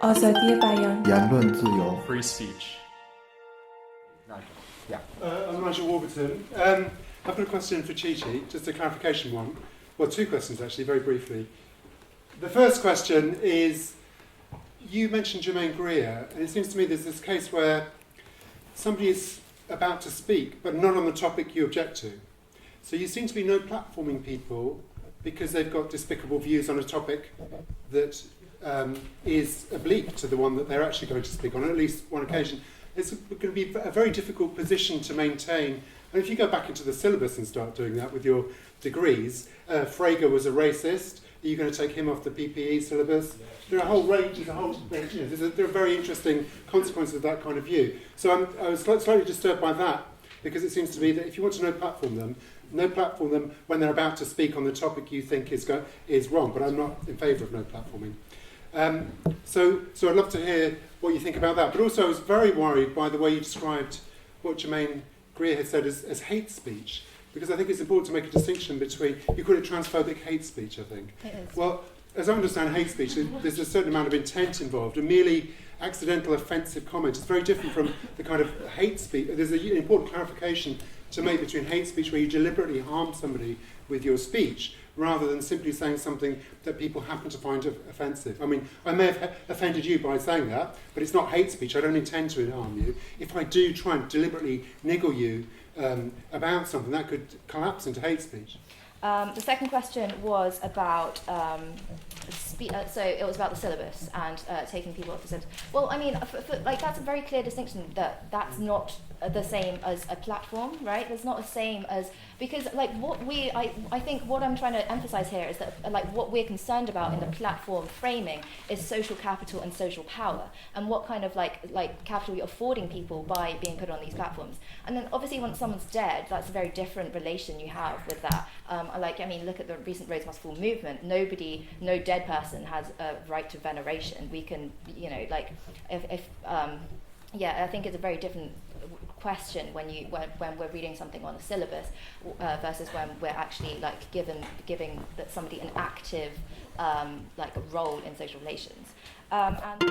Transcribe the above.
آزادی بیان言论自由 free speech. Nigel. Yeah. I'm Nigel Warburton. I've got a question for Chi Shi, just a clarification one. Well, two questions actually, very briefly. The first question is, you mentioned Germaine Greer, and it seems to me there's this case where somebody is about to speak, but not on the topic you object to. So you seem to be no platforming people because they've got despicable views on a topic that is oblique to the one that they're actually going to speak on at least one occasion. It's going to be a very difficult position to maintain. And if you go back into the syllabus and start doing that with your degrees, Frege was a racist. Are you going to take him off the PPE syllabus? There are a whole range, there are very interesting consequences of that kind of view. So I was slightly disturbed by that, because it seems to me that if you want to no platform them when they're about to speak on the topic you think is wrong, but I'm not in favour of no platforming. So I'd love to hear what you think about that. But also I was very worried by the way you described what Germaine Greer had said as hate speech, because I think it's important to make a distinction between, you call it transphobic hate speech, I think. It is. Well, as I understand hate speech, there's a certain amount of intent involved, and merely accidental offensive comment is very different from the kind of hate speech. There's an important clarification to make between hate speech where you deliberately harm somebody with your speech, rather than simply saying something that people happen to find offensive. I mean, I may have offended you by saying that, but it's not hate speech. I don't intend to harm you. If I do try and deliberately niggle you about something, that could collapse into hate speech. The second question was about so it was about the syllabus and taking people off the syllabus. Well, I mean, that's a very clear distinction that that's not the same as a platform, right? It's not the same as, because I think what I'm trying to emphasize here is that what we're concerned about in the platform framing is social capital and social power, and what kind of capital you're affording people by being put on these platforms. And then obviously once someone's dead, that's a very different relation you have with that. Look at the recent Roads Must Fall movement. No dead person has a right to veneration. We can, I think it's a very different question when we're reading something on a syllabus versus when we're actually giving that somebody an active a role in social relations. And